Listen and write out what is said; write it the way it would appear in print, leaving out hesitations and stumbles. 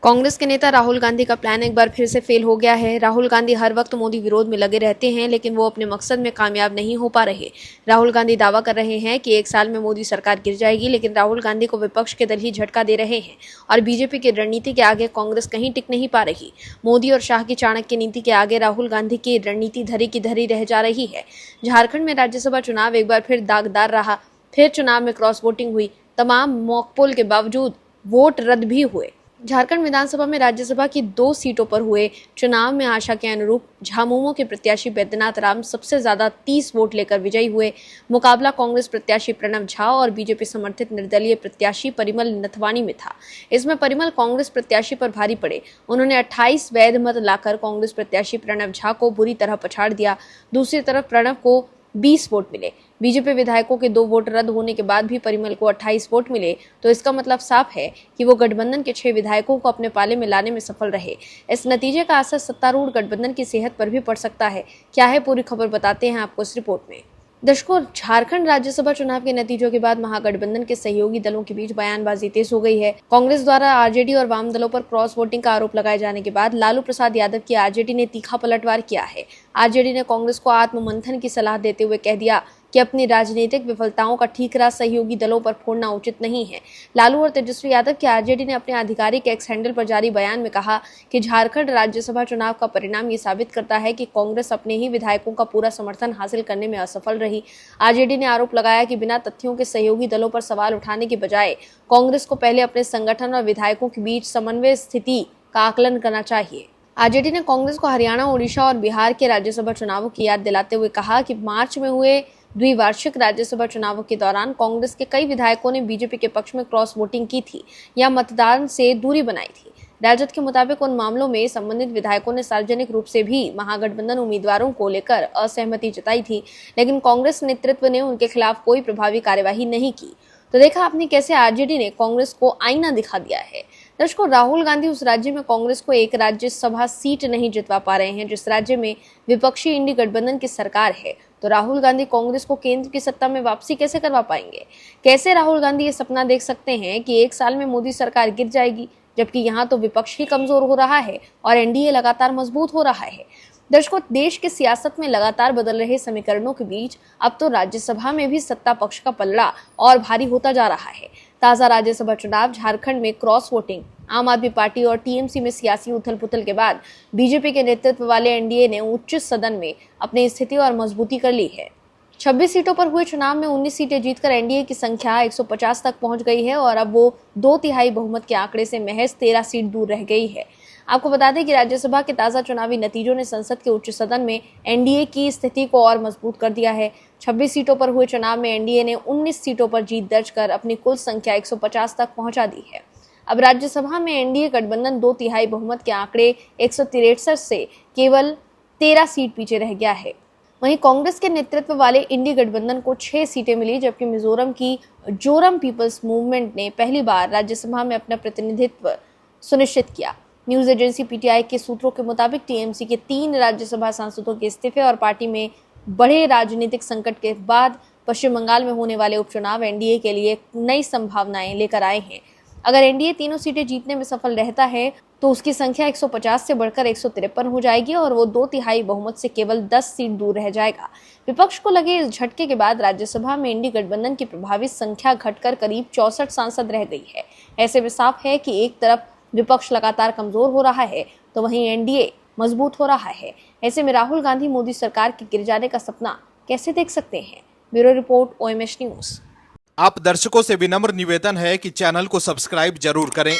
कांग्रेस के नेता राहुल गांधी का प्लान एक बार फिर से फेल हो गया है। राहुल गांधी हर वक्त मोदी विरोध में लगे रहते हैं, लेकिन वो अपने मकसद में कामयाब नहीं हो पा रहे। राहुल गांधी दावा कर रहे हैं कि 1 साल में मोदी सरकार गिर जाएगी, लेकिन राहुल गांधी को विपक्ष के दल ही झटका दे रहे हैं और बीजेपी की रणनीति के आगे कांग्रेस कहीं टिक नहीं पा रही। मोदी और शाह की चाणक्य नीति के आगे राहुल गांधी की रणनीति धरी की धरी रह जा रही है। झारखंड में राज्यसभा चुनाव एक बार फिर दागदार रहा। फिर चुनाव में क्रॉस वोटिंग हुई। तमाम मॉक पोल के बावजूद वोट रद्द भी हुए। झारखंड विधानसभा में राज्यसभा की 2 सीटों पर हुए चुनाव में आशा के अनुरूप झामुमो के प्रत्याशी बैद्यनाथ राम सबसे ज्यादा 30 वोट लेकर विजयी हुए। मुकाबला कांग्रेस प्रत्याशी प्रणव झा और बीजेपी समर्थित निर्दलीय प्रत्याशी परिमल नथवानी में था। इसमें परिमल कांग्रेस प्रत्याशी पर भारी पड़े। उन्होंने 28 वैध मत लाकर कांग्रेस प्रत्याशी प्रणव झा को बुरी तरह पछाड़ दिया। दूसरी तरफ प्रणव को 20 वोट मिले। बीजेपी विधायकों के 2 वोट रद्द होने के बाद भी परिमल को 28 वोट मिले, तो इसका मतलब साफ है कि वो गठबंधन के 6 विधायकों को अपने पाले में लाने में सफल रहे। इस नतीजे का असर सत्तारूढ़ गठबंधन की सेहत पर भी पड़ सकता है। क्या है पूरी खबर, बताते हैं आपको इस रिपोर्ट में। दर्शकों, झारखंड राज्यसभा चुनाव के नतीजों के बाद महागठबंधन के सहयोगी दलों के बीच बयानबाजी तेज हो गई है। कांग्रेस द्वारा आरजेडी और वाम दलों पर क्रॉस वोटिंग का आरोप लगाए जाने के बाद लालू प्रसाद यादव की आरजेडी ने तीखा पलटवार किया है। आरजेडी ने कांग्रेस को आत्ममंथन की सलाह देते हुए कह दिया कि अपनी राजनीतिक विफलताओं का ठीकरा सहयोगी दलों पर फोड़ना उचित नहीं है। लालू और तेजस्वी यादव की आरजेडी ने अपने आधिकारिक एक्स हैंडल पर जारी बयान में कहा कि झारखंड राज्यसभा चुनाव का परिणाम ये साबित करता है कि कांग्रेस अपने ही विधायकों का पूरा समर्थन हासिल करने में असफल रही। आरजेडी ने आरोप लगाया कि बिना तथ्यों के सहयोगी दलों पर सवाल उठाने के बजाय कांग्रेस को पहले अपने संगठन और विधायकों के बीच समन्वय स्थिति का आकलन करना चाहिए। आरजेडी ने कांग्रेस को हरियाणा, ओडिशा और बिहार के राज्यसभा चुनावों की याद दिलाते हुए कहा कि मार्च में हुए द्विवार्षिक राज्यसभा चुनावों के दौरान कांग्रेस के कई विधायकों ने बीजेपी के पक्ष में क्रॉस वोटिंग की थी या मतदान से दूरी बनाई थी। राजद के मुताबिक उन मामलों में संबंधित विधायकों ने सार्वजनिक रूप से भी महागठबंधन उम्मीदवारों को लेकर असहमति जताई थी, लेकिन कांग्रेस नेतृत्व ने उनके खिलाफ कोई प्रभावी कार्यवाही नहीं की। तो देखा आपने कैसे आरजेडी ने कांग्रेस को आईना दिखा दिया है। दर्शकों, राहुल गांधी उस राज्य में कांग्रेस को एक राज्यसभा सीट नहीं जितवा पा रहे हैं जिस राज्य में विपक्षी इंडी गठबंधन की सरकार है। तो राहुल गांधी कांग्रेस को केंद्र की सत्ता में वापसी कैसे करवा पाएंगे? कैसे राहुल गांधी ये सपना देख सकते हैं कि 1 साल में मोदी सरकार गिर जाएगी, जबकि यहाँ तो विपक्ष ही कमजोर हो रहा है और एनडीए लगातार मजबूत हो रहा है। दर्शकों, देश की सियासत में लगातार बदल रहे समीकरणों के बीच अब तो राज्यसभा में भी सत्ता पक्ष का पलड़ा और भारी होता जा रहा है। ताजा राज्यसभा चुनाव, झारखंड में क्रॉस वोटिंग, आम आदमी पार्टी और टीएमसी में सियासी उथल-पुथल के बाद बीजेपी के नेतृत्व वाले एनडीए ने उच्च सदन में अपनी स्थिति और मजबूती कर ली है। 26 सीटों पर हुए चुनाव में 19 सीटें जीतकर एनडीए की संख्या 150 तक पहुंच गई है और अब वो 2/3 बहुमत के आंकड़े से महज 13 सीट दूर रह गई है। आपको बता दें कि राज्यसभा के ताजा चुनावी नतीजों ने संसद के उच्च सदन में एनडीए की स्थिति को और मजबूत कर दिया है। 26 सीटों पर हुए चुनाव में एनडीए ने 19 सीटों पर जीत दर्ज कर अपनी कुल संख्या 150 तक पहुंचा दी है। अब राज्यसभा में एनडीए गठबंधन 2/3 बहुमत के आंकड़े 163 से केवल 13 सीट पीछे रह गया है। वहीं कांग्रेस के नेतृत्व वाले इंडी गठबंधन को 6 सीटें मिली, जबकि मिजोरम की जोरम पीपल्स मूवमेंट ने पहली बार राज्यसभा में अपना प्रतिनिधित्व सुनिश्चित किया। न्यूज एजेंसी पीटीआई के सूत्रों के मुताबिक टीएमसी के 3 राज्यसभा सांसदों के इस्तीफे और पार्टी में बड़े राजनीतिक संकट के बाद पश्चिम बंगाल में होने वाले उपचुनाव एनडीए के लिए नई संभावनाएं लेकर आए हैं। अगर एनडीए तीनों सीटें जीतने में सफल रहता है तो उसकी संख्या 150 से बढ़कर 153 हो जाएगी और वो 2/3 बहुमत से केवल 10 सीट दूर रह जाएगा। विपक्ष को लगे इस झटके के बाद राज्यसभा में इंडी गठबंधन की प्रभावी संख्या घटकर करीब 64 सांसद रह गई है। ऐसे में साफ है कि एक तरफ विपक्ष लगातार कमजोर हो रहा है तो वहीं एनडीए मजबूत हो रहा है। ऐसे में राहुल गांधी मोदी सरकार के गिर जाने का सपना कैसे देख सकते हैं? Bureau report, OMH news. आप दर्शकों से विनम्र निवेदन है कि चैनल को सब्सक्राइब जरूर करें